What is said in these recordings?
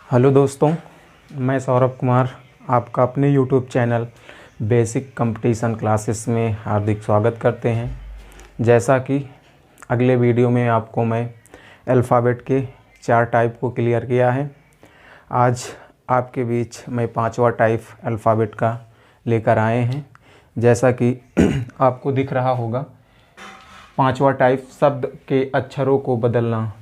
Hello दोस्तों, मैं सौरभ कुमार आपका अपने YouTube channel basic competition classes में हार्दिक स्वागत करते हैं। जैसा कि अगले वीडियो में आपको मैं अल्फ़ाबेट के 4 टाइप को क्लियर किया है, आज आपके बीच मैं 5वां टाइप अल्फ़ाबेट का लेकर आए हैं। जैसा कि आपको दिख रहा होगा, 5वां टाइप शब्द के अक्षरों को बदलना।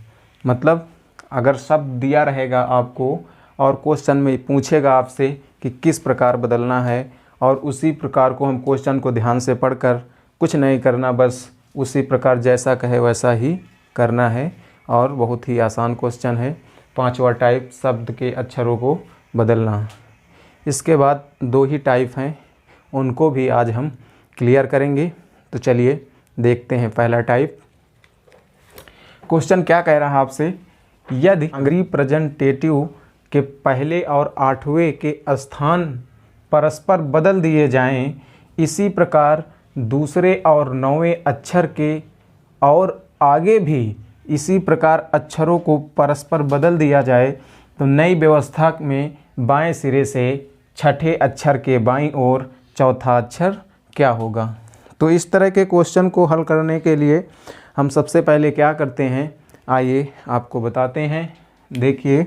मतलब अगर शब्द दिया रहेगा आपको और क्वेश्चन में पूछेगा आपसे कि किस प्रकार बदलना है, और उसी प्रकार को हम क्वेश्चन को ध्यान से पढ़कर कुछ नहीं करना, बस उसी प्रकार जैसा कहे वैसा ही करना है। और बहुत ही आसान क्वेश्चन है, 5वां टाइप शब्द के अक्षरों को बदलना। इसके बाद 2 ही टाइप हैं, उनको भी आज हम क्लियर करेंगे। तो चलिए देखते हैं पहला टाइप। क्वेश्चन क्या कह रहा है आपसे, यदि रिप्रेजेंटेटिव के पहले और 8वें के स्थान परस्पर बदल दिए जाएं, इसी प्रकार दूसरे और 9वें अक्षर के और आगे भी इसी प्रकार अक्षरों को परस्पर बदल दिया जाए, तो नई व्यवस्था में बाएं सिरे से छठे अक्षर के बाईं ओर चौथा अक्षर क्या होगा। तो इस तरह के क्वेश्चन को हल करने के लिए हम सबसे पहले क्या करते हैं, आइए आपको बताते हैं। देखिए,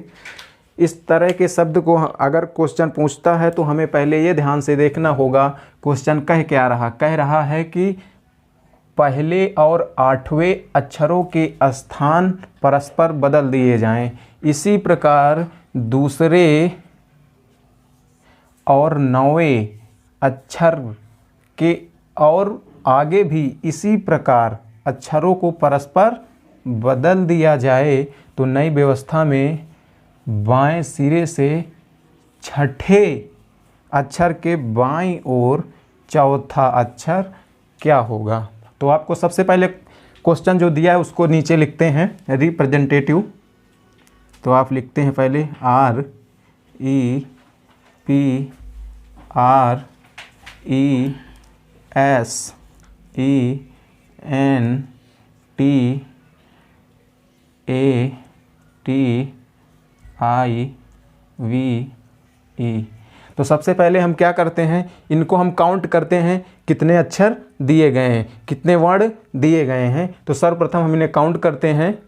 इस तरह के शब्द को अगर क्वेश्चन पूछता है तो हमें पहले ये ध्यान से देखना होगा क्वेश्चन कह रहा है कि पहले और 8वें अक्षरों के स्थान परस्पर बदल दिए जाएं, इसी प्रकार दूसरे और 9वें अक्षर के और आगे भी इसी प्रकार अक्षरों को परस्पर बदल दिया जाए, तो नई व्यवस्था में बाएं सिरे से छठे अक्षर के बाईं ओर चौथा अक्षर क्या होगा। तो आपको सबसे पहले क्वेश्चन जो दिया है उसको नीचे लिखते हैं, रिप्रेजेंटेटिव। तो आप लिखते हैं पहले REPRESENTATIVE। तो सबसे पहले हम क्या करते हैं, इनको हम काउंट करते हैं कितने अक्षर दिए गए हैं, कितने वर्ण दिए गए हैं। तो सर्वप्रथम हम इन्हें काउंट करते हैं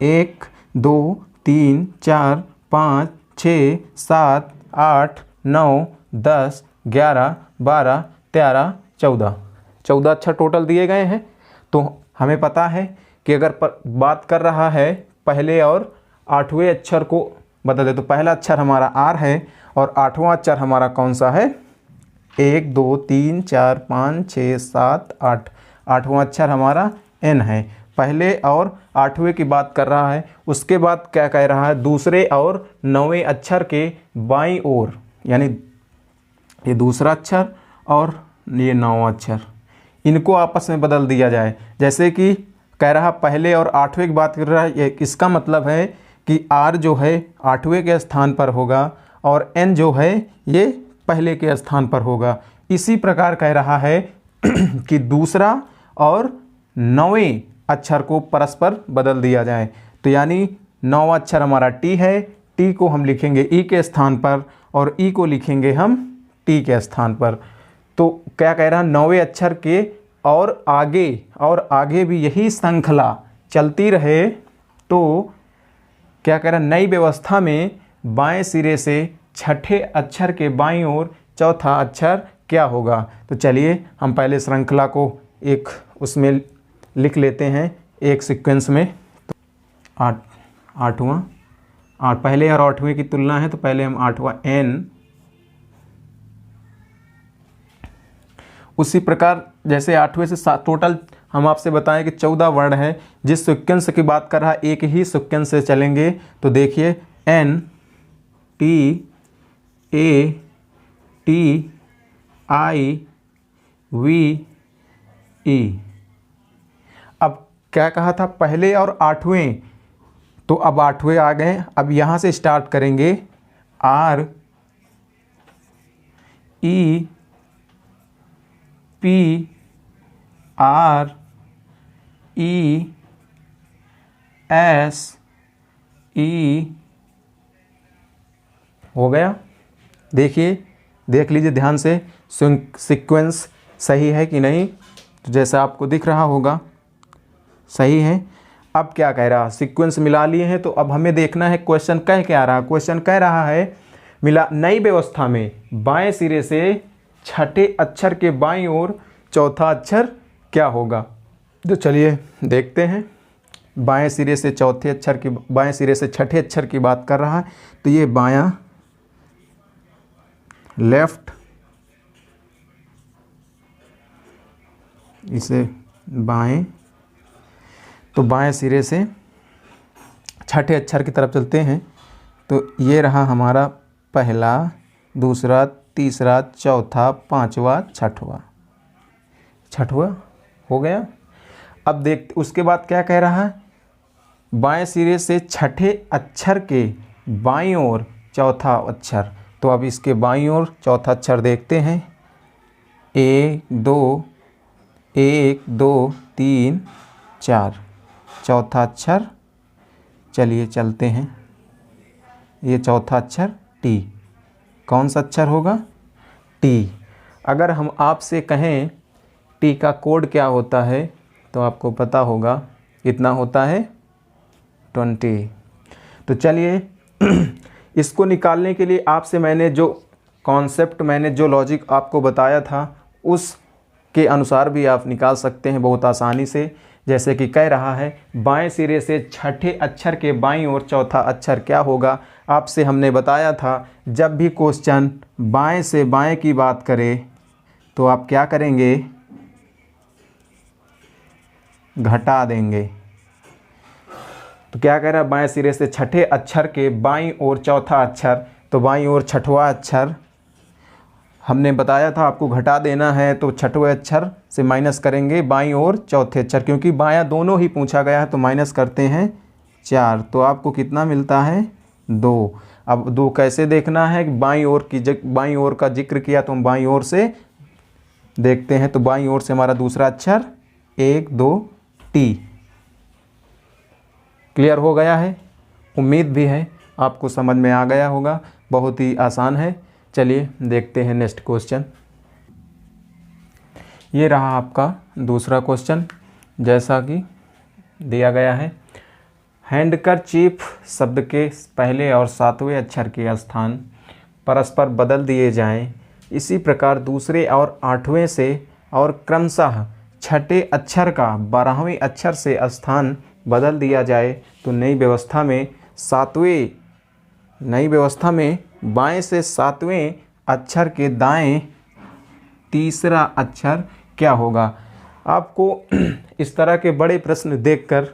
1 2 3 4 5 6 7 8 9 10 11 12 13 14 अक्षर टोटल दिए गए हैं। तो हमें पता है कि अगर बात कर रहा है पहले और 8वें अक्षर को बता दे, तो पहला अक्षर हमारा R है और 8वां अक्षर हमारा कौन सा है, 1 2 3 4 5 6 7 8, 8वां अक्षर हमारा N है। पहले और 8वें की बात कर रहा है। उसके बाद क्या कह रहा है, दूसरे और 9वें अक्षर के बाईं ओर, यानी ये दूसरा अक्षर और ये 9वां अक्षर, इनको आपस में बदल दिया जाए। जैसे कि कह रहा पहले और 8वें की बात कर रहा है, इसका मतलब है कि R जो है 8वें के स्थान पर होगा और N जो है ये पहले के स्थान पर होगा। इसी प्रकार कह रहा है कि दूसरा और 9वें अक्षर को परस्पर बदल दिया जाए। तो यानी 9वां अक्षर हमारा T है, T को हम लिखेंगे E के स्थान पर और E को लिखेंगे हम T के स्थान पर। तो क्या कह रहा है, 9वें अक्षर के और आगे भी यही श्रृंखला चलती रहे, तो क्या कह रहा है, नई व्यवस्था में बाएं सिरे से छठे अक्षर के बाईं ओर चौथा अक्षर क्या होगा। तो चलिए हम पहले श्रृंखला को एक उसमें लिख लेते हैं, एक सीक्वेंस में। तो 8वां पहले और 8वें की तुलना है, तो पहले हम 8वां N, उसी प्रकार जैसे 8वें से टोटल हम आपसे बताएं कि 14 वर्ण है। जिस सीक्वेंस की बात कर रहा है एक ही सीक्वेंस से चलेंगे। तो देखिए N T A T I V E। अब क्या कहा था, पहले और 8वें, तो अब 8वें आ गए। अब यहाँ से स्टार्ट करेंगे R E P R E S E हो गया। देखिए, देख लीजिए ध्यान से सीक्वेंस सही है कि नहीं। तो जैसा आपको दिख रहा होगा सही है। अब क्या कह रहा है, सीक्वेंस मिला लिए हैं, तो अब हमें देखना है क्वेश्चन कह क्या रहा है। क्वेश्चन कह रहा है मिला नई व्यवस्था में बाएं सिरे से छठे अक्षर के बाईं ओर चौथा अक्षर क्या होगा। तो चलिए देखते हैं। बाएं सिरे से चौथे अक्षर की, बाएं सिरे से छठे अक्षर की बात कर रहा है। तो ये बायां, लेफ्ट, इसे बाएं, तो बाएं सिरे से छठे अक्षर की तरफ चलते हैं। तो ये रहा हमारा पहला, दूसरा, तीसरा, चौथा, पांचवा, छठवा। छठवा हो गया। अब देख उसके बाद क्या कह रहा है, बाएं सिरे से छठे अक्षर के बाईं ओर चौथा अक्षर। तो अब इसके बाईं ओर चौथा अक्षर देखते हैं। 1 2 3 4 चौथा अक्षर। चलिए चलते हैं। ये चौथा अक्षर टी। कौन सा अक्षर होगा, टी। अगर हम आपसे कहें टी का कोड क्या होता है, तो आपको पता होगा कितना होता है, 20। तो चलिए इसको निकालने के लिए आपसे मैंने जो कॉन्सेप्ट, मैंने जो लॉजिक आपको बताया था, उसके अनुसार भी आप निकाल सकते हैं बहुत आसानी से। जैसे कि कह रहा है बाएं सिरे से छठे अक्षर के बाईं ओर चौथा अक्षर क्या होगा। आपसे हमने बताया था जब भी क्वेश्चन बाएं से बाएं की बात करे तो आप क्या करेंगे, घटा देंगे। तो क्या कह रहा है, बाएं सिरे से छठे अक्षर के बाईं ओर चौथा अक्षर, तो बाईं ओर छठवां अक्षर हमने बताया था आपको घटा देना है। तो छठवें अक्षर से माइनस करेंगे बाईं ओर चौथे अक्षर, क्योंकि बायां दोनों ही पूछा गया है। तो माइनस करते हैं 4, तो आपको कितना मिलता है, 2। अब 2 कैसे देखना है, बाईं ओर की बाईं ओर का जिक्र किया तो हम बाईं ओर से देखते हैं। तो बाईं ओर से हमारा दूसरा अक्षर 1 2 टी। क्लियर हो गया है, उम्मीद भी है आपको समझ में आ गया होगा। बहुत ही आसान है। चलिए देखते हैं नेक्स्ट क्वेश्चन। ये रहा आपका दूसरा क्वेश्चन, जैसा कि दिया गया है। हैंडकरचीफ शब्द के पहले और सातवें अक्षर के स्थान परस्पर बदल दिए जाएं, इसी प्रकार दूसरे और आठवें से और क्रमशः छठे अक्षर का 12वें अक्षर से स्थान बदल दिया जाए तो नई व्यवस्था में बाएं से सातवें अक्षर के दाएं तीसरा अक्षर क्या होगा। आपको इस तरह के बड़े प्रश्न देखकर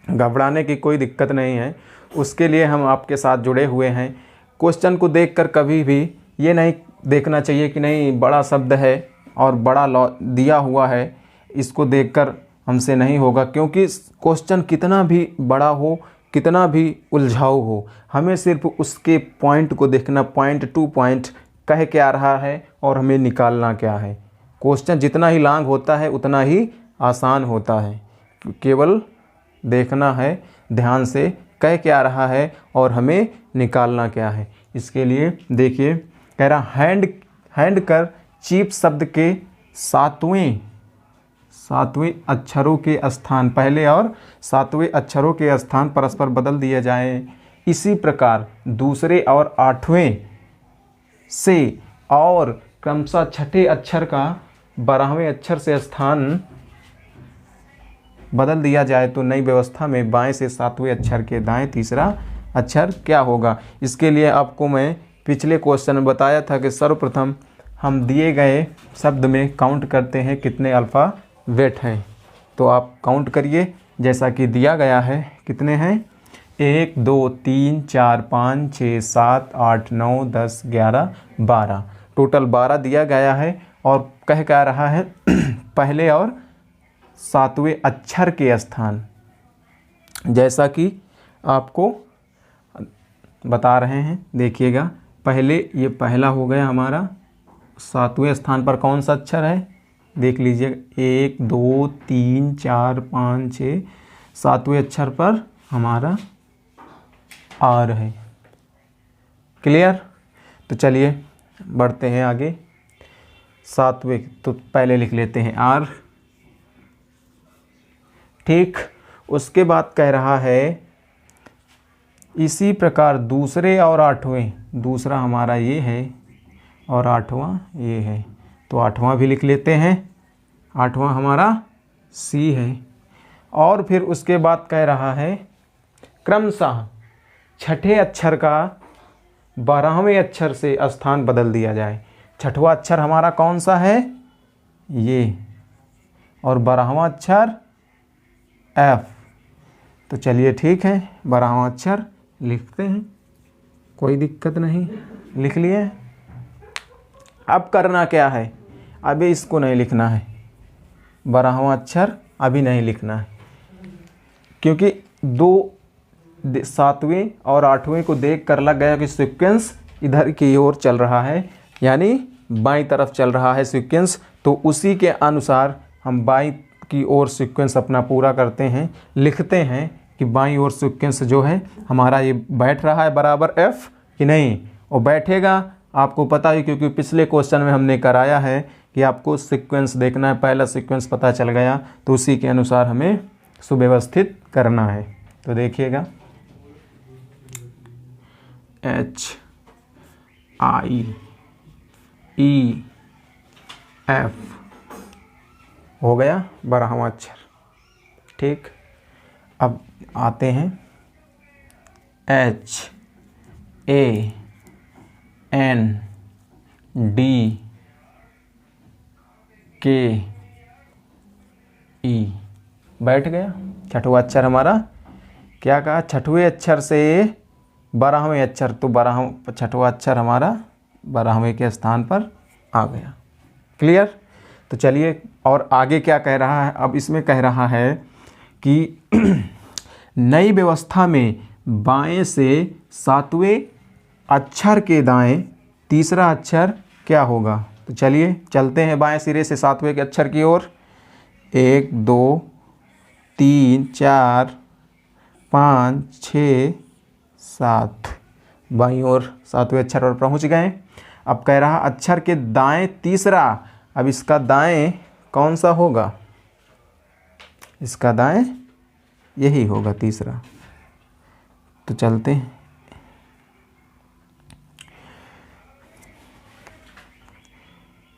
घबराने की कोई दिक्कत नहीं है। उसके लिए हम आपके साथ जुड़े हुए हैं। क्वेश्चन को देखकर कभी भी ये नहीं देखना चाहिए कि नहीं बड़ा शब्द है और बड़ा दिया हुआ है, इसको देखकर हमसे नहीं होगा। क्योंकि क्वेश्चन कितना भी बड़ा हो, कितना भी उलझाऊ हो, हमें सिर्फ उसके पॉइंट को देखना, पॉइंट टू पॉइंट कह क्या रहा है और हमें निकालना क्या है। क्वेश्चन जितना ही लॉन्ग होता है उतना ही आसान होता है। केवल देखना है ध्यान से कह क्या रहा है और हमें निकालना क्या है। इसके लिए देखिए, कह रहा हैंड कर चीफ शब्द के सातवें अक्षरों के स्थान, पहले और सातवें अक्षरों के स्थान परस्पर बदल दिए जाएं, इसी प्रकार दूसरे और आठवें से और क्रमशः छठे अक्षर का 12वें अक्षर से स्थान बदल दिया जाए तो नई व्यवस्था में बाएं से सातवें अक्षर के दाएं तीसरा अक्षर क्या होगा। इसके लिए आपको मैं पिछले क्वेश्चन में बताया था कि सर्वप्रथम हम दिए गए शब्द में काउंट करते हैं कितने अल्फ़ाबेट हैं। तो आप काउंट करिए जैसा कि दिया गया है। कितने हैं, 1 2 3 4 5 6 7 8 9 10 11 12, टोटल 12 दिया गया है। और कह क्या रहा है पहले और सातवें अक्षर के स्थान, जैसा कि आपको बता रहे हैं। देखिएगा, पहले ये पहला हो गया हमारा, सातवें स्थान पर कौन सा अक्षर है देख लीजिए, 1 2 3 4 5 6, सातवें अक्षर पर हमारा आर है। क्लियर। तो चलिए बढ़ते हैं आगे। 7वें तो पहले लिख लेते हैं आर। ठीक, उसके बाद कह रहा है इसी प्रकार दूसरे और 8वें, दूसरा हमारा ये है और 8वां ये है, तो 8वां भी लिख लेते हैं। 8वां हमारा सी है। और फिर उसके बाद कह रहा है क्रमशः छठे अक्षर का 12वें अक्षर से स्थान बदल दिया जाए। छठवां अक्षर हमारा कौन सा है, ये, और 12वां अक्षर एफ। तो चलिए ठीक है, 12वां अक्षर लिखते हैं, कोई दिक्कत नहीं, लिख लिए। अब करना क्या है, अभी इसको नहीं लिखना है, 12वां अक्षर अभी नहीं लिखना है, क्योंकि 7वें और 8वें को देख कर लग गया कि सीक्वेंस इधर की ओर चल रहा है, यानी बाईं तरफ चल रहा है सीक्वेंस। तो उसी के अनुसार हम बाईं की ओर सीक्वेंस अपना पूरा करते हैं, लिखते हैं कि बाईं ओर सीक्वेंस जो है हमारा ये बैठ रहा है बराबर एफ कि नहीं। और बैठेगा आपको पता ही, क्योंकि पिछले क्वेश्चन में हमने कराया है कि आपको सीक्वेंस देखना है, पहला सीक्वेंस पता चल गया तो उसी के अनुसार हमें सुव्यवस्थित करना है। तो देखिएगा HIEF हो गया 12वां अक्षर। ठीक, अब आते हैं HANDKE बैठ गया। छठवां अक्षर हमारा क्या कहा, छठवें अक्षर से 12वें अक्षर, तो 12वां छठवां अक्षर हमारा 12वें के स्थान पर आ गया। क्लियर। तो चलिए और आगे क्या कह रहा है, अब इसमें कह रहा है कि नई व्यवस्था में बाएं से 7वें अक्षर के दाएं तीसरा अक्षर क्या होगा। तो चलिए चलते हैं बाएं सिरे से 7वें के अक्षर की ओर। 1 2 3 4 5 6 7 बाईं ओर 7वें अक्षर पर पहुंच गए। अब कह रहा अक्षर के दाएं तीसरा, अब इसका दाएं कौन सा होगा, इसका दाएं यही होगा तीसरा। तो चलते हैं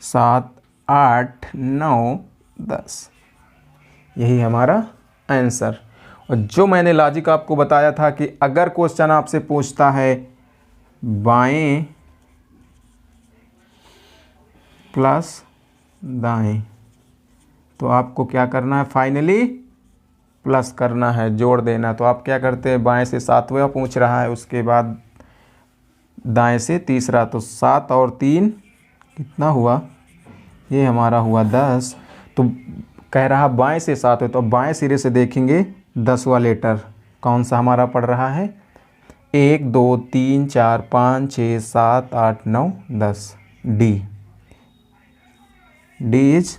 7 8 9 10 यही हमारा आंसर। और जो मैंने लॉजिक आपको बताया था कि अगर क्वेश्चन आपसे पूछता है बाएं प्लस दाएं, तो आपको क्या करना है, फाइनली प्लस करना है, जोड़ देना। तो आप क्या करते हैं, बाएं से 7वां पूछ रहा है, उसके बाद दाएं से तीसरा, तो 7 और 3 कितना हुआ, ये हमारा हुआ 10। तो कह रहा बाएं से 7 तो बाएं सिरे से देखेंगे 10वां लेटर कौन सा हमारा पड़ रहा है, 1 2 3 4 5 6 7 8 9 10 D. D is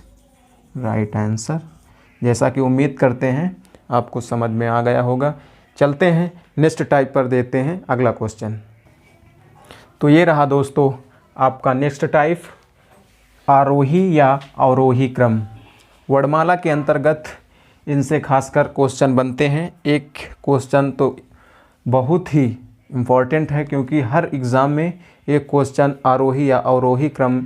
right answer. जैसा कि उम्मीद करते हैं आपको समझ में आ गया होगा। चलते हैं नेक्स्ट टाइप पर, देते हैं अगला क्वेश्चन। तो ये रहा दोस्तों आपका नेक्स्ट टाइप, आरोही या अवरोही क्रम। वर्णमाला के अंतर्गत इनसे खासकर क्वेश्चन बनते हैं। एक क्वेश्चन तो बहुत ही इम्पॉर्टेंट है, क्योंकि हर एग्ज़ाम में एक क्वेश्चन आरोही या अवरोही क्रम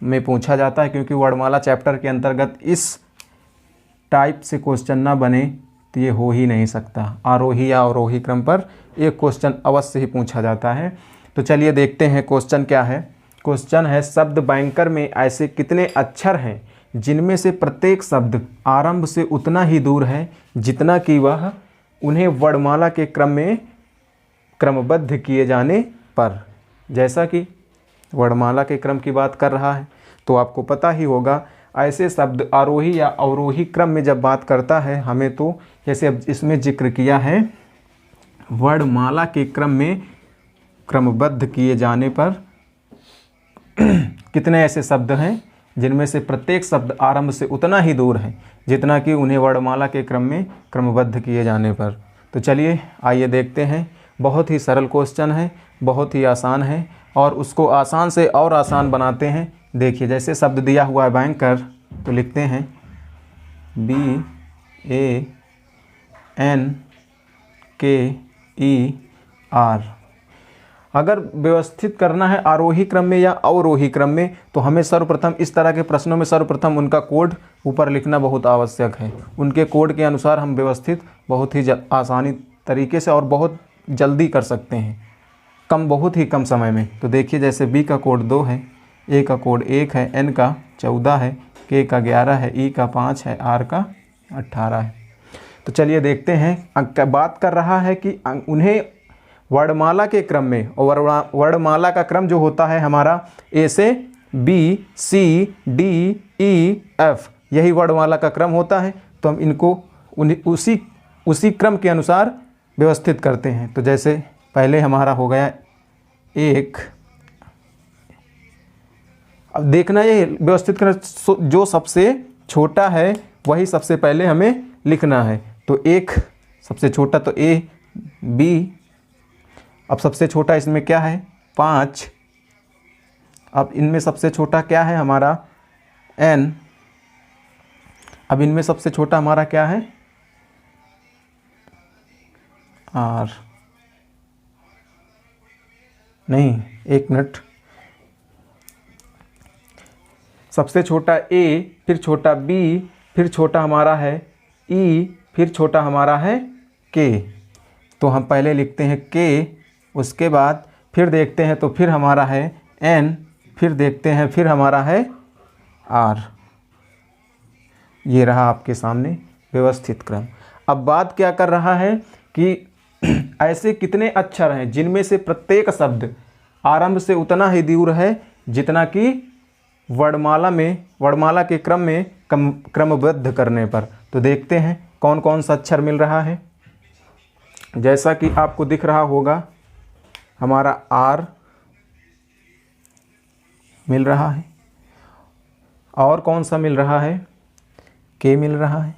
में पूछा जाता है, क्योंकि वर्णमाला चैप्टर के अंतर्गत इस टाइप से क्वेश्चन ना बने तो ये हो ही नहीं सकता। आरोही या अवरोही क्रम पर एक क्वेश्चन अवश्य ही पूछा जाता है। तो चलिए देखते हैं क्वेश्चन क्या है। क्वेश्चन है शब्द बैंकर में ऐसे कितने अक्षर हैं जिनमें से प्रत्येक शब्द आरंभ से उतना ही दूर है जितना कि वह उन्हें वर्णमाला के क्रम में क्रमबद्ध किए जाने पर। जैसा कि वर्णमाला के क्रम की बात कर रहा है तो आपको पता ही होगा, ऐसे शब्द आरोही या अवरोही क्रम में जब बात करता है हमें, तो जैसे अब इसमें जिक्र किया है वर्णमाला के क्रम में क्रमबद्ध किए जाने पर कितने ऐसे शब्द हैं जिनमें से प्रत्येक शब्द आरंभ से उतना ही दूर है जितना कि उन्हें वर्णमाला के क्रम में क्रमबद्ध किए जाने पर। तो चलिए आइए देखते हैं बहुत ही सरल क्वेश्चन है, बहुत ही आसान है और उसको आसान से और आसान बनाते हैं। देखिए जैसे शब्द दिया हुआ है बैंकर, तो लिखते हैं BANKER। अगर व्यवस्थित करना है आरोही क्रम में या अवरोही क्रम में, तो हमें सर्वप्रथम इस तरह के प्रश्नों में सर्वप्रथम उनका कोड ऊपर लिखना बहुत आवश्यक है। उनके कोड के अनुसार हम व्यवस्थित बहुत ही आसानी तरीके से और बहुत जल्दी कर सकते हैं, बहुत ही कम समय में। तो देखिए जैसे B का कोड 2 है, A का कोड 1 है, N का 14 है, K का 11 है, E का 5 है, R का 18 है। तो चलिए देखते हैं। बात कर रहा है कि उन्हें वर्णमाला के क्रम में, और वर्णमाला का क्रम जो होता है हमारा A से B, C, D, E, F, यही वर्णमाला का क्रम होता है। तो हम इनको उसी क्रम के अनुसार व्यवस्थित करते हैं। तो जैसे पहले हमारा हो गया 1, अब देखना ये व्यवस्थित करना, जो सबसे छोटा है वही सबसे पहले हमें लिखना है। तो 1 सबसे छोटा, तो A, B, अब सबसे छोटा इसमें क्या है 5, अब इनमें सबसे छोटा क्या है हमारा N, अब इनमें सबसे छोटा हमारा क्या है R, नहीं एक मिनट, सबसे छोटा A, फिर छोटा B, फिर छोटा हमारा है E, फिर छोटा हमारा है K। तो हम पहले लिखते हैं K, उसके बाद फिर देखते हैं तो फिर हमारा है N, फिर देखते हैं फिर हमारा है R। ये रहा आपके सामने व्यवस्थित क्रम। अब बात क्या कर रहा है कि ऐसे कितने अक्षर हैं जिनमें से प्रत्येक शब्द आरंभ से उतना ही दूर है जितना कि वर्णमाला के क्रम में क्रमबद्ध करने पर। तो देखते हैं कौन कौन सा अक्षर मिल रहा है। जैसा कि आपको दिख रहा होगा हमारा R मिल रहा है, और कौन सा मिल रहा है K मिल रहा है,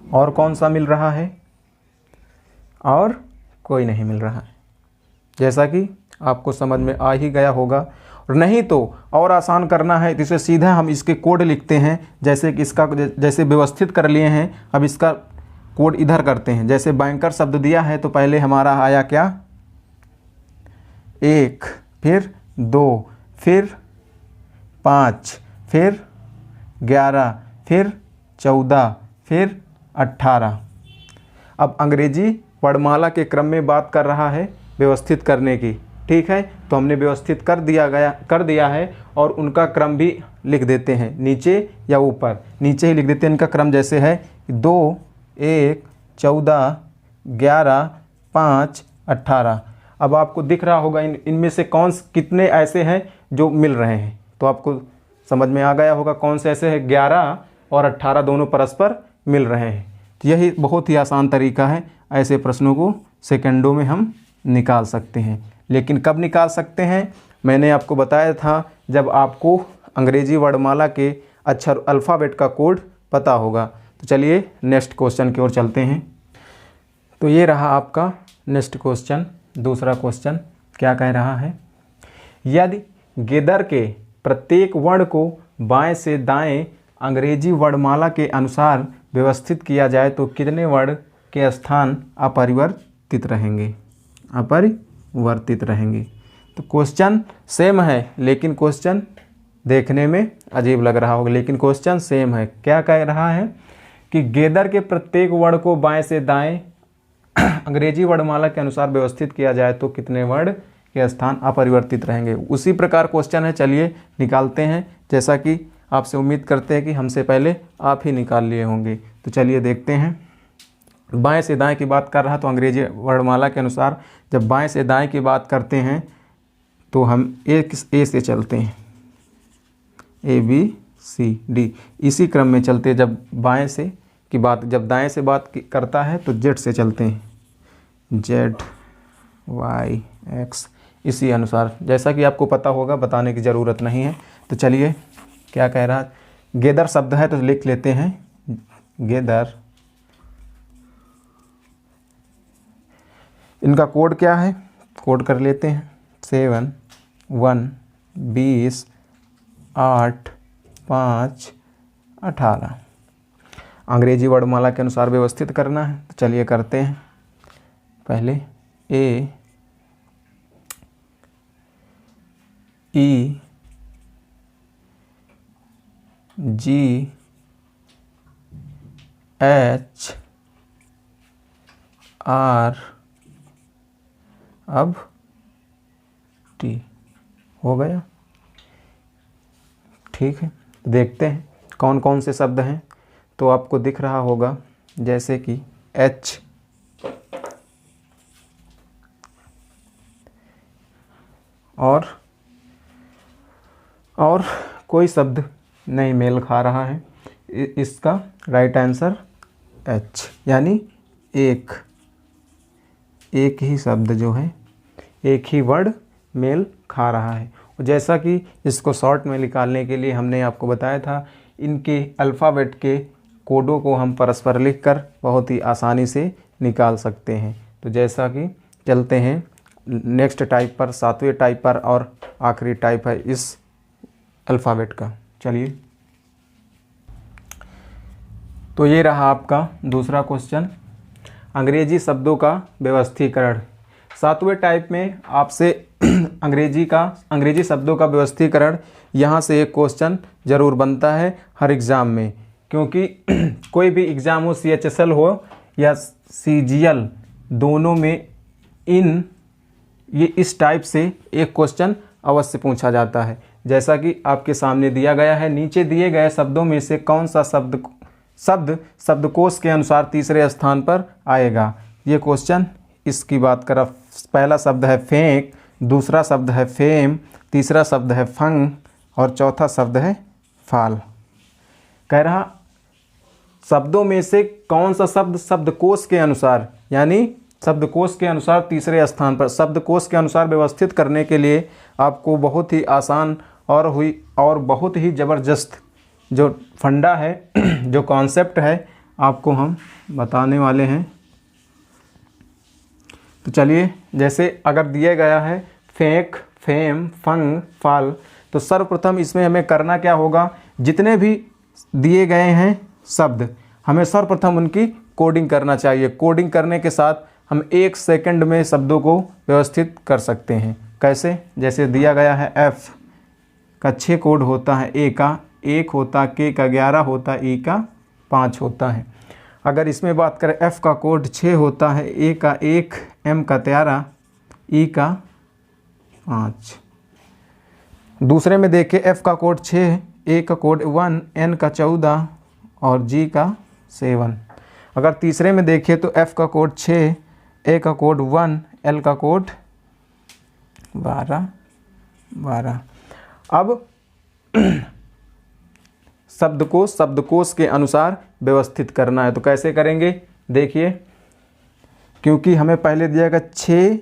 और कौन सा मिल रहा है, और कोई नहीं मिल रहा है। जैसा कि आपको समझ में आ ही गया होगा। और नहीं तो और आसान करना है तो इसे सीधा हम इसके कोड लिखते हैं। जैसे कि इसका जैसे व्यवस्थित कर लिए हैं, अब इसका कोड इधर करते हैं। जैसे बैंकर शब्द दिया है तो पहले हमारा आया क्या 1, फिर 2, फिर 5, फिर 11, फिर 14, फिर 18। अब अंग्रेजी वर्णमाला के क्रम में बात कर रहा है व्यवस्थित करने की, ठीक है। तो हमने व्यवस्थित कर दिया है और उनका क्रम भी लिख देते हैं नीचे या ऊपर। नीचे ही लिख देते हैं इनका क्रम, जैसे है 2, 1, 14, 11, 5, 18। अब आपको दिख रहा होगा इनमें से कितने ऐसे हैं जो मिल रहे हैं। तो आपको समझ में आ गया होगा कौन से ऐसे हैं। 11 और 18 दोनों परस्पर मिल रहे हैं। तो यही बहुत ही आसान तरीका है, ऐसे प्रश्नों को सेकंडों में हम निकाल सकते हैं। लेकिन कब निकाल सकते हैं, मैंने आपको बताया था जब आपको अंग्रेजी वर्णमाला के अक्षर अल्फ़ाबेट का कोड पता होगा। तो चलिए नेक्स्ट क्वेश्चन की ओर चलते हैं। तो ये रहा आपका नेक्स्ट क्वेश्चन। दूसरा क्वेश्चन क्या कह रहा है, यदि गेदर के प्रत्येक वर्ण को बाएं से दाएं अंग्रेजी वर्णमाला के अनुसार व्यवस्थित किया जाए तो कितने वर्ण के स्थान अपरिवर्तित रहेंगे। तो क्वेश्चन सेम है, लेकिन क्वेश्चन देखने में अजीब लग रहा होगा, लेकिन क्वेश्चन सेम है। क्या कह रहा है कि गेदर के प्रत्येक वर्ण को बाएं से दाएं अंग्रेजी वर्णमाला के अनुसार व्यवस्थित किया जाए तो कितने वर्ण के स्थान अपरिवर्तित रहेंगे। उसी प्रकार क्वेश्चन है, चलिए निकालते हैं। जैसा कि आपसे उम्मीद करते हैं कि हमसे पहले आप ही निकाल लिए होंगे। तो चलिए देखते हैं। बाएं से दाएं की बात कर रहा, तो अंग्रेजी वर्णमाला के अनुसार जब बाएं से दाएं की बात करते हैं तो हम ए से चलते हैं, ABCD इसी क्रम में चलते। जब बाएं से की बात, जब दाएं से बात करता है तो Z से चलते हैं, ZYX इसी अनुसार। जैसा कि आपको पता होगा, बताने की ज़रूरत नहीं है। तो चलिए क्या कह रहा है, गेदर शब्द है तो लिख लेते हैं गेदर इनका कोड क्या है, कोड कर लेते हैं। 7 1 20 8 5 18। अंग्रेजी वर्णमाला के अनुसार व्यवस्थित करना है, तो चलिए करते हैं। पहले A E G H R, अब T हो गया। ठीक है, देखते हैं कौन कौन से शब्द हैं। तो आपको दिख रहा होगा जैसे कि H, और कोई शब्द नहीं मेल खा रहा है। इसका राइट आंसर H, यानी एक ही शब्द जो है, एक ही वर्ड मेल खा रहा है। जैसा कि इसको शॉर्ट में निकालने के लिए हमने आपको बताया था, इनके अल्फ़ाबेट के कोडों को हम परस्पर लिखकर बहुत ही आसानी से निकाल सकते हैं। तो जैसा कि चलते हैं नेक्स्ट टाइप पर, 7वें टाइप पर, और आखिरी टाइप है इस अल्फ़ाबेट का। चलिए, तो ये रहा आपका दूसरा क्वेश्चन, अंग्रेजी शब्दों का व्यवस्थीकरण। 7वें टाइप में आपसे अंग्रेजी शब्दों का व्यवस्थीकरण, यहाँ से एक क्वेश्चन ज़रूर बनता है हर एग्ज़ाम में, क्योंकि कोई भी एग्ज़ाम हो, CHSL हो या CGL, दोनों में ये इस टाइप से एक क्वेश्चन अवश्य पूछा जाता है। जैसा कि आपके सामने दिया गया है, नीचे दिए गए शब्दों में से कौन सा शब्दकोश के अनुसार तीसरे स्थान पर आएगा। ये क्वेश्चन इसकी बात करें, पहला शब्द है फेंक, दूसरा शब्द है फेम, तीसरा शब्द है फंग, और चौथा शब्द है फाल। कह रहा शब्दों में से कौन सा शब्द शब्दकोश के अनुसार, यानी शब्दकोश के अनुसार तीसरे स्थान पर। शब्दकोश के अनुसार व्यवस्थित करने के लिए आपको बहुत ही आसान और बहुत ही ज़बरदस्त जो फंडा है, जो कॉन्सेप्ट है, आपको हम बताने वाले हैं। तो चलिए, जैसे अगर दिया गया है फेंक, फेम, फंग, फाल, तो सर्वप्रथम इसमें हमें करना क्या होगा, जितने भी दिए गए हैं शब्द, हमें सर्वप्रथम उनकी कोडिंग करना चाहिए। कोडिंग करने के साथ हम 1 सेकंड में शब्दों को व्यवस्थित कर सकते हैं। कैसे, जैसे दिया गया है F का 6 कोड होता है, A का 1 होता, K का 11 होता, E का 5 होता है। अगर इसमें बात करें, F का कोड 6 होता है, A का 1, M का 13, E का 5। दूसरे में देखें, F का कोड 6, A का कोड 1, N का 14 और G का 7। अगर तीसरे में देखें तो F का कोड 6, A का कोड 1, L का कोड 12। अब शब्दकोश के अनुसार व्यवस्थित करना है, तो कैसे करेंगे, देखिए, क्योंकि हमें पहले दिया गया 6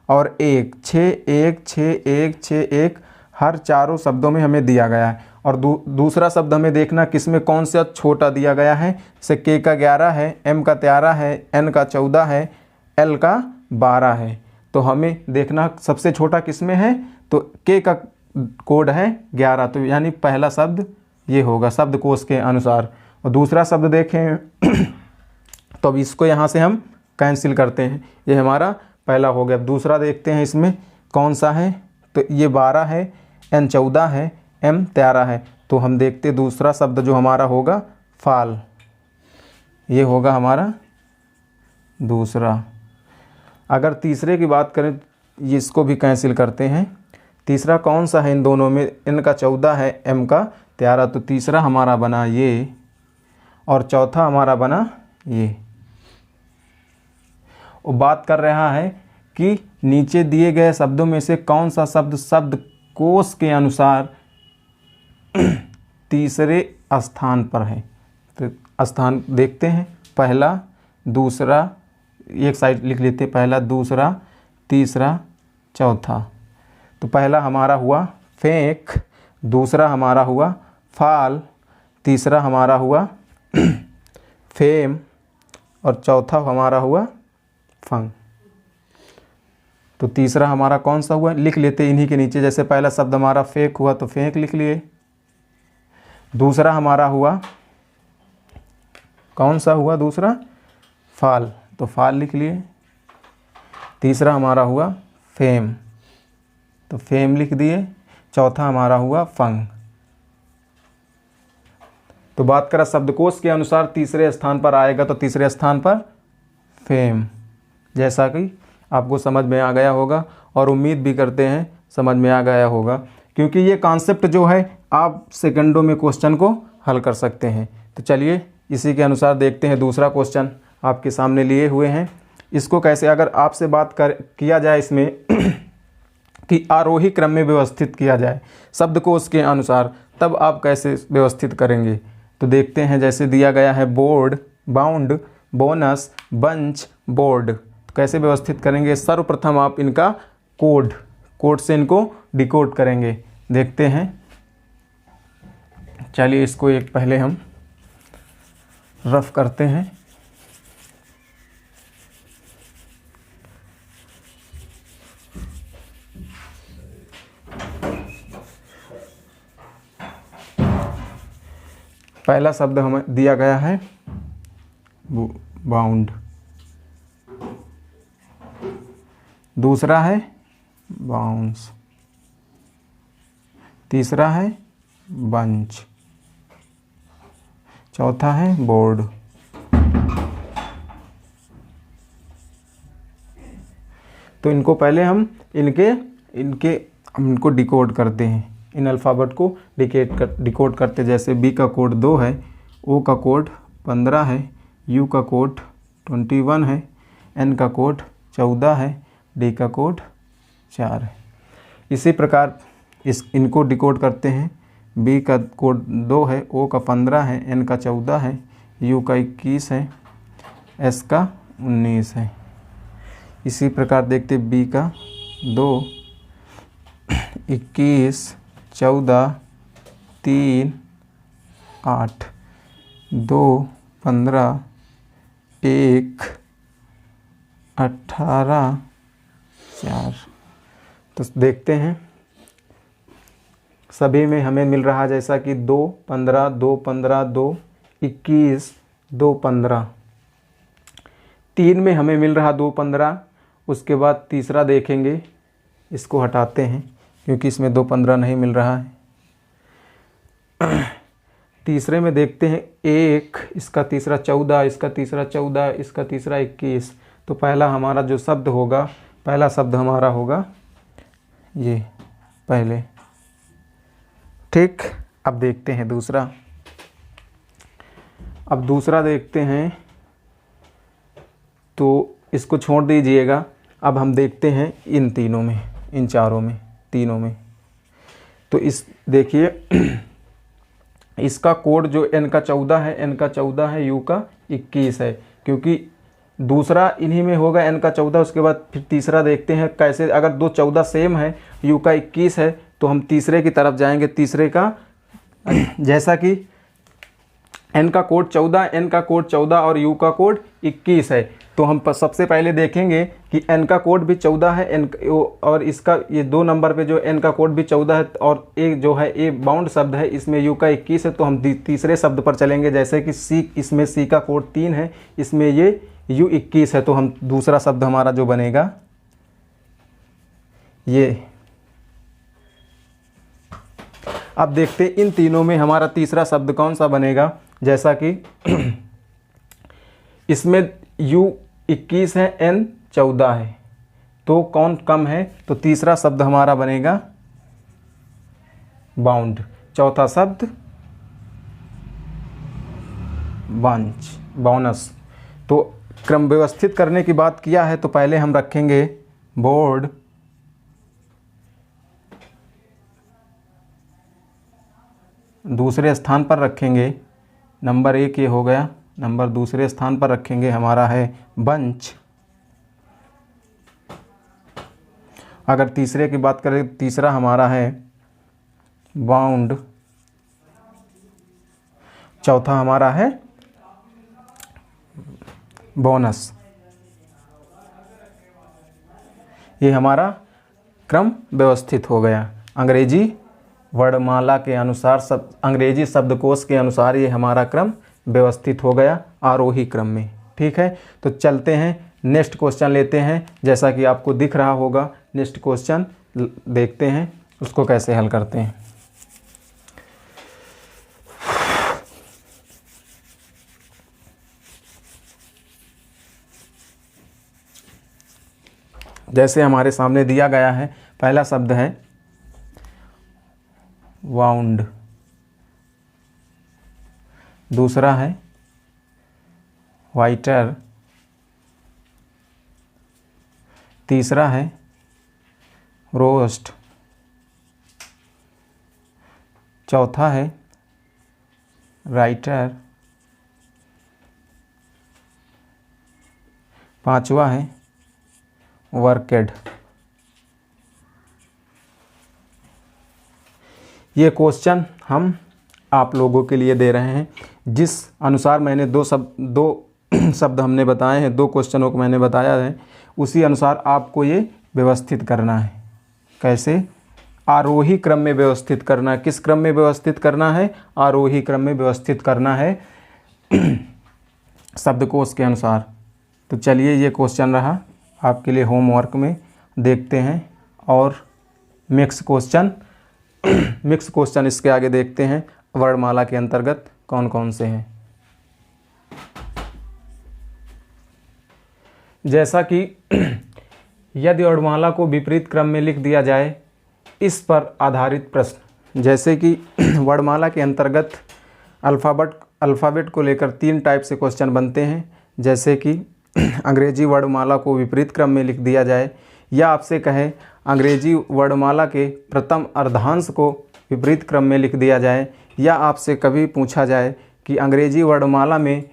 और 1, 6 1 6 1 6 1, हर चारों शब्दों में हमें दिया गया है। और दूसरा शब्द हमें देखना किसमें कौन सा छोटा दिया गया है। जैसे K का 11 है, M का 13 है, N का 14 है, L का 12 है। तो हमें देखना सबसे छोटा किसमें है, तो K का कोड है 11, तो यानी पहला शब्द ये होगा शब्दकोश के अनुसार। और दूसरा शब्द देखें तो अब इसको यहाँ से हम कैंसिल करते हैं, ये हमारा पहला हो गया। दूसरा देखते हैं इसमें कौन सा है, तो ये 12 है, N 14 है, M 13 है। तो हम देखते दूसरा शब्द जो हमारा होगा फाल, ये होगा हमारा दूसरा। अगर तीसरे की बात करें, ये इसको भी कैंसिल करते हैं। तीसरा कौन सा है इन दोनों में, N का 14 है, M का 13, तो तीसरा हमारा बना ये, और चौथा हमारा बना ये। वो बात कर रहा है कि नीचे दिए गए शब्दों में से कौन सा शब्द शब्दकोश के अनुसार तीसरे स्थान पर है। तो स्थान देखते हैं, पहला, दूसरा, एक साइड लिख लेते, पहला, दूसरा, तीसरा, चौथा। तो पहला हमारा हुआ फेंक, दूसरा हमारा हुआ फाल, तीसरा हमारा हुआ फेम, और चौथा हमारा हुआ फंग। तो तीसरा हमारा कौन सा हुआ, लिख लेते इन्हीं के नीचे। जैसे पहला शब्द हमारा फेंक हुआ तो फेंक लिख लिए। दूसरा हमारा हुआ कौन सा हुआ, दूसरा फाल, तो फाल लिख लिए। तीसरा हमारा हुआ फेम, तो फेम लिख दिए। चौथा हमारा हुआ फंग। तो बात करा शब्दकोश के अनुसार तीसरे स्थान पर आएगा, तो तीसरे स्थान पर फेम। जैसा कि आपको समझ में आ गया होगा और उम्मीद भी करते हैं समझ में आ गया होगा, क्योंकि ये कॉन्सेप्ट जो है आप सेकंडों में क्वेश्चन को हल कर सकते हैं। तो चलिए इसी के अनुसार देखते हैं। दूसरा क्वेश्चन आपके सामने लिए हुए हैं। इसको कैसे, अगर आपसे बात किया जाए इसमें कि आरोही क्रम में व्यवस्थित किया जाए शब्दकोश के अनुसार, तब आप कैसे व्यवस्थित करेंगे। तो देखते हैं। जैसे दिया गया है board, bound, bonus, bunch, board, तो कैसे व्यवस्थित करेंगे। सर्वप्रथम आप इनका कोड से इनको डिकोड करेंगे। देखते हैं। चलिए इसको एक पहले हम रफ करते हैं। पहला शब्द हमें दिया गया है बाउंड, दूसरा है बाउंस, तीसरा है बंच, चौथा है बोर्ड। तो इनको पहले हम इनको डिकोड करते हैं। इन अल्फ़ाबेट को डिकोड करते। जैसे बी का कोड 2 है, ओ का कोड 15 है, यू का कोड 21 है, एन का कोड 14 है, डी का कोड 4 है। इसी प्रकार इनको डिकोड करते हैं। बी का कोड 2 है, ओ का 15 है, एन का 14 है, यू का 21 है, एस का 19 है। इसी प्रकार देखते बी का 2, 21, 14, 3, 8, 2, 15, 1, 18, 4। तो देखते हैं सभी में हमें मिल रहा जैसा कि 2, 15, 2, 15, 2, 21, 2, 15। 3 में हमें मिल रहा 2, 15। उसके बाद तीसरा देखेंगे, इसको हटाते हैं क्योंकि इसमें 2, 15 नहीं मिल रहा है। तीसरे में देखते हैं 1, इसका तीसरा 14, इसका तीसरा 14, इसका तीसरा 21। तो पहला हमारा जो शब्द होगा, पहला शब्द हमारा होगा ये पहले। ठीक, अब देखते हैं दूसरा। अब दूसरा देखते हैं, तो इसको छोड़ दीजिएगा। अब हम देखते हैं इन तीनों में, इन चारों में, तीनों में। तो इस देखिए इसका कोड जो एन का 14 है, एन का 14 है, यू का 21 है, क्योंकि दूसरा इन्हीं में होगा एन का 14। उसके बाद फिर तीसरा देखते हैं कैसे। अगर 2 14 सेम है, यू का 21 है, तो हम तीसरे की तरफ जाएंगे। तीसरे का जैसा कि एन का कोड 14, एन का कोड 14 और यू का कोड 21 है, तो हम सबसे पहले देखेंगे कि एन का कोड भी 14 है, एन और इसका ये 2 नंबर पे जो एन का कोड भी 14 है, और एक जो है ये बाउंड शब्द है, इसमें यू का 21 है। तो हम तीसरे शब्द पर चलेंगे। जैसे कि सी, इसमें सी का कोड 3 है, इसमें ये यू 21 है, तो हम दूसरा शब्द हमारा जो बनेगा ये। अब देखते इन तीनों में हमारा तीसरा शब्द कौन सा बनेगा। जैसा कि इसमें यू 21 है, एन 14 है, तो कौन कम है। तो तीसरा शब्द हमारा बनेगा बाउंड। चौथा शब्द बंच, बोनस। तो क्रम व्यवस्थित करने की बात किया है, तो पहले हम रखेंगे बोर्ड, दूसरे स्थान पर रखेंगे नंबर 1, ये हो गया। नंबर दूसरे स्थान पर रखेंगे हमारा है बंच। अगर तीसरे की बात करें, तीसरा हमारा है बाउंड, चौथा हमारा है बोनस। ये हमारा क्रम व्यवस्थित हो गया। अंग्रेजी वर्णमाला के अनुसार अंग्रेजी शब्दकोश के अनुसार ये हमारा क्रम व्यवस्थित हो गया आरोही क्रम में। ठीक है, तो चलते हैं नेक्स्ट क्वेश्चन लेते हैं। जैसा कि आपको दिख रहा होगा, नेक्स्ट क्वेश्चन देखते हैं उसको कैसे हल करते हैं। जैसे हमारे सामने दिया गया है, पहला शब्द है वाउंड, दूसरा है वाइटर, तीसरा है रोस्ट, चौथा है राइटर, पांचवा है वर्केड। ये क्वेश्चन हम आप लोगों के लिए दे रहे हैं। जिस अनुसार मैंने दो शब्द हमने बताए हैं, दो क्वेश्चनों को मैंने बताया है, उसी अनुसार आपको ये व्यवस्थित करना है। कैसे? आरोही क्रम में व्यवस्थित करना है। किस क्रम में व्यवस्थित करना है? आरोही क्रम में व्यवस्थित करना है शब्दकोश के अनुसार। तो चलिए ये क्वेश्चन रहा आपके लिए होमवर्क में, देखते हैं। और मिक्स क्वेश्चन इसके आगे देखते हैं, वर्णमाला के अंतर्गत कौन कौन से हैं। जैसा कि यदि वर्णमाला को विपरीत क्रम में लिख दिया जाए, इस पर आधारित प्रश्न। जैसे कि वर्णमाला के अंतर्गत अल्फ़ाबेट को लेकर 3 टाइप से क्वेश्चन बनते हैं। जैसे कि अंग्रेजी वर्णमाला को विपरीत क्रम में लिख दिया जाए, या आपसे कहे अंग्रेजी वर्णमाला के प्रथम अर्धांश को विपरीत क्रम में लिख दिया जाए, या आपसे कभी पूछा जाए कि अंग्रेजी वर्णमाला में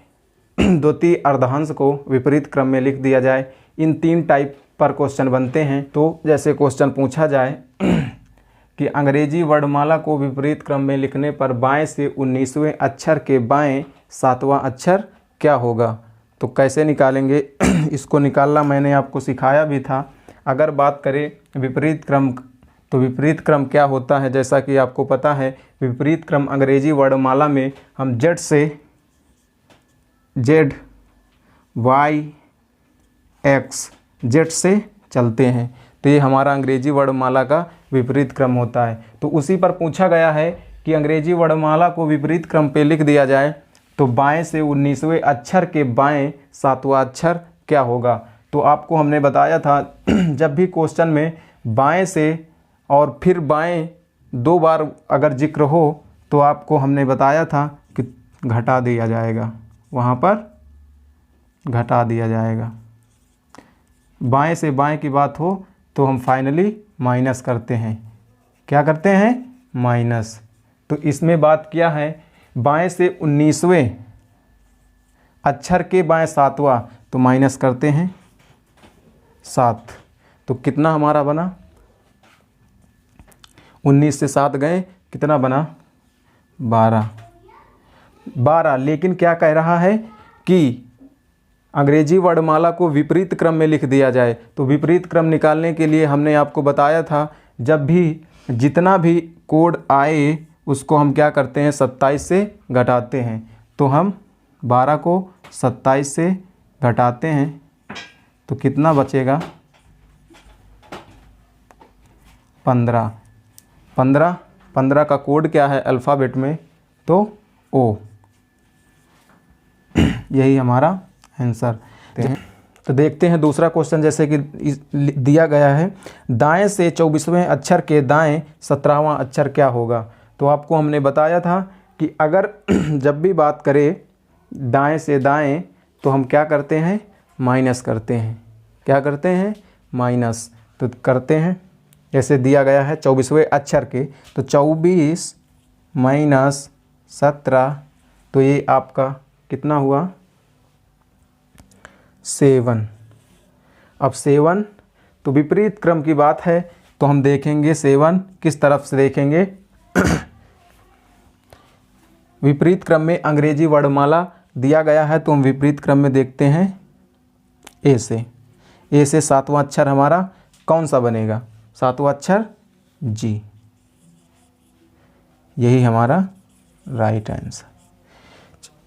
द्वितीय अर्धांश को विपरीत क्रम में लिख दिया जाए। इन 3 टाइप पर क्वेश्चन बनते हैं। तो जैसे क्वेश्चन पूछा जाए कि अंग्रेजी वर्णमाला को विपरीत क्रम में लिखने पर बाएं से 19वें अक्षर के बाएं 7वां अक्षर क्या होगा, तो कैसे निकालेंगे इसको निकालना मैंने आपको सिखाया भी था। अगर बात करें विपरीत क्रम, तो विपरीत क्रम क्या होता है, जैसा कि आपको पता है विपरीत क्रम अंग्रेजी वर्णमाला में हम Z Y X Z से चलते हैं। तो ये हमारा अंग्रेजी वर्णमाला का विपरीत क्रम होता है। तो उसी पर पूछा गया है कि अंग्रेजी वर्णमाला को विपरीत क्रम पे लिख दिया जाए तो बाएं से 19वें अक्षर के बाएं 7वां अक्षर क्या होगा। तो आपको हमने बताया था जब भी क्वेश्चन में बाएं से और फिर बाएं 2 बार अगर जिक्र हो तो आपको हमने बताया था कि घटा दिया जाएगा, वहाँ पर घटा दिया जाएगा। बाएं से बाएं की बात हो तो हम फाइनली माइनस करते हैं। क्या करते हैं? माइनस। तो इसमें बात किया है बाएं से 19वें अक्षर के बाएं 7वां, तो माइनस करते हैं 7। तो कितना हमारा बना? 19 से 7 गए, कितना बना? 12। लेकिन क्या कह रहा है कि अंग्रेजी वर्णमाला को विपरीत क्रम में लिख दिया जाए। तो विपरीत क्रम निकालने के लिए हमने आपको बताया था जब भी जितना भी कोड आए उसको हम क्या करते हैं? 27 से घटाते हैं। तो हम 12 को 27 से घटाते हैं तो कितना बचेगा? 15। 15 का कोड क्या है अल्फ़ाबेट में? तो O। यही हमारा आंसर। तो देखते हैं दूसरा क्वेश्चन। जैसे कि दिया गया है दाएं से 24वें अक्षर के दाएं 17वां अक्षर क्या होगा। तो आपको हमने बताया था कि अगर जब भी बात करें दाएं से दाएं तो हम क्या करते हैं? माइनस करते हैं। क्या करते हैं? माइनस। तो करते हैं जैसे दिया गया है 24वें अक्षर के, तो 24 माइनस 17, तो ये आपका कितना हुआ? 7। अब 7, तो विपरीत क्रम की बात है तो हम देखेंगे 7 किस तरफ से देखेंगे। विपरीत क्रम में अंग्रेजी वर्णमाला दिया गया है तो हम विपरीत क्रम में देखते हैं ए से 7वां अक्षर हमारा कौन सा बनेगा? सातवां अक्षर जी। यही हमारा राइट आंसर।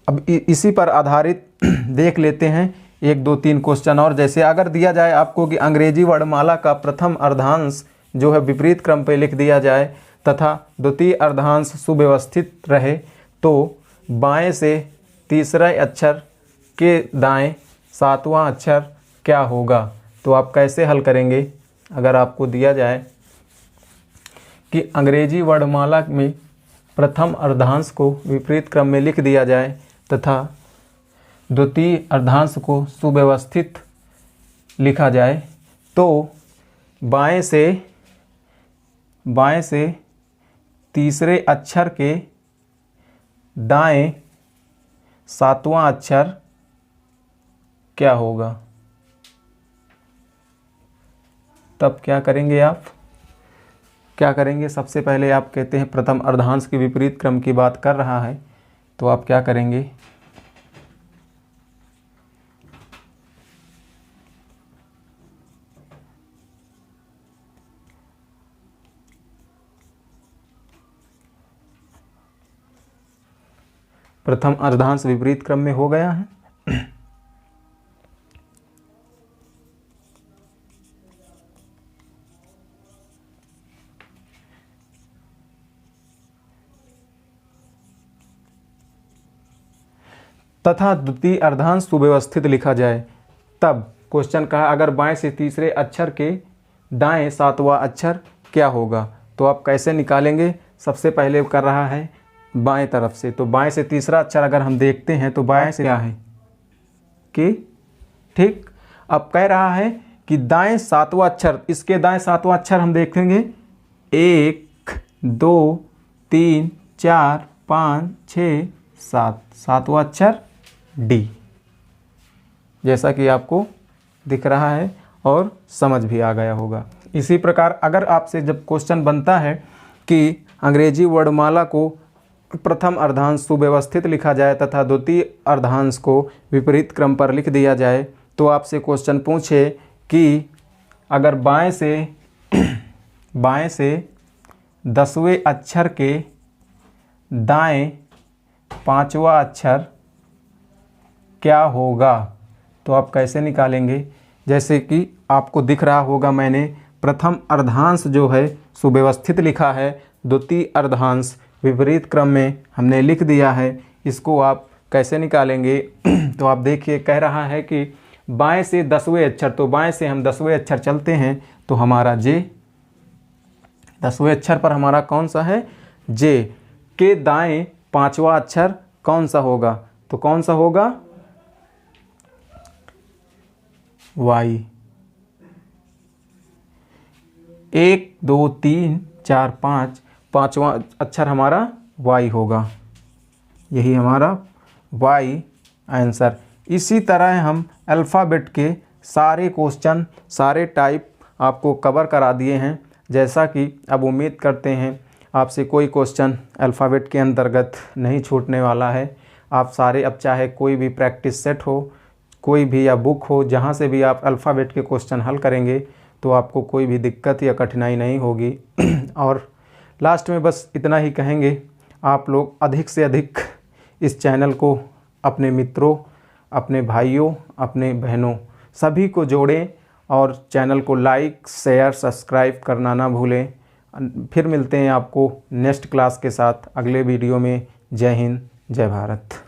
अब इसी पर आधारित देख लेते हैं 1, 2, 3 क्वेश्चन और। जैसे अगर दिया जाए आपको कि अंग्रेजी वर्णमाला का प्रथम अर्धांश जो है विपरीत क्रम पे लिख दिया जाए तथा द्वितीय अर्धांश सुव्यवस्थित रहे, तो बाएं से तीसरे अक्षर के दाएं सातवां अक्षर क्या होगा? तो आप कैसे हल करेंगे? अगर आपको दिया जाए कि अंग्रेजी वर्णमाला में प्रथम अर्धांश को विपरीत क्रम में लिख दिया जाए तथा द्वितीय अर्धांश को सुव्यवस्थित लिखा जाए, तो बाएं से तीसरे अक्षर के दाएं सातवां अक्षर क्या होगा? तब क्या करेंगे आप? क्या करेंगे? सबसे पहले आप कहते हैं प्रथम अर्धांश के विपरीत क्रम की बात कर रहा है, तो आप क्या करेंगे? प्रथम अर्धांश विपरीत क्रम में हो गया है। तथा द्वितीय अर्धांश सुव्यवस्थित लिखा जाए, तब क्वेश्चन कहा अगर बाएं से तीसरे अक्षर के दाएं सातवां अक्षर क्या होगा? तो आप कैसे निकालेंगे? सबसे पहले कर रहा है बाएं तरफ से, तो बाएं से तीसरा अक्षर अगर हम देखते हैं तो बाएं से क्या है कि ठीक। अब कह रहा है कि दाएं सातवां अक्षर, इसके दाएं सातवां अक्षर हम देखेंगे 1, 2, 3, 4, 5, 6, 7, सातवां अक्षर डी, जैसा कि आपको दिख रहा है और समझ भी आ गया होगा। इसी प्रकार अगर आपसे जब क्वेश्चन बनता है कि अंग्रेजी वर्णमाला को प्रथम अर्धांश सुव्यवस्थित लिखा जाए तथा द्वितीय अर्धांश को विपरीत क्रम पर लिख दिया जाए, तो आपसे क्वेश्चन पूछे कि अगर बाएं से 10वें अक्षर के दाएं पांचवा अक्षर क्या होगा? तो आप कैसे निकालेंगे? जैसे कि आपको दिख रहा होगा मैंने प्रथम अर्धांश जो है सुव्यवस्थित लिखा है, द्वितीय अर्धांश विपरीत क्रम में हमने लिख दिया है। इसको आप कैसे निकालेंगे? तो आप देखिए कह रहा है कि बाएं से 10वें अक्षर, तो बाएं से हम 10वें अक्षर चलते हैं तो हमारा जे, 10वें अक्षर पर हमारा कौन सा है? जे के दाएं पांचवा अक्षर कौन सा होगा? तो कौन सा होगा? वाई। 1, 2, 3, 4, 5, पांचवा अक्षर हमारा वाई होगा। यही हमारा वाई आंसर। इसी तरह हम अल्फ़ाबेट के सारे क्वेश्चन, सारे टाइप आपको कवर करा दिए हैं। जैसा कि अब उम्मीद करते हैं आपसे कोई क्वेश्चन अल्फ़ाबेट के अंतर्गत नहीं छूटने वाला है। आप सारे, अब चाहे कोई भी प्रैक्टिस सेट हो, कोई भी या बुक हो, जहाँ से भी आप अल्फ़ाबेट के क्वेश्चन हल करेंगे तो आपको कोई भी दिक्कत या कठिनाई नहीं होगी। और लास्ट में बस इतना ही कहेंगे, आप लोग अधिक से अधिक इस चैनल को अपने मित्रों, अपने भाइयों, अपने बहनों सभी को जोड़ें और चैनल को लाइक, शेयर, सब्सक्राइब करना ना भूलें। फिर मिलते हैं आपको नेक्स्ट क्लास के साथ अगले वीडियो में। जय हिंद, जय भारत।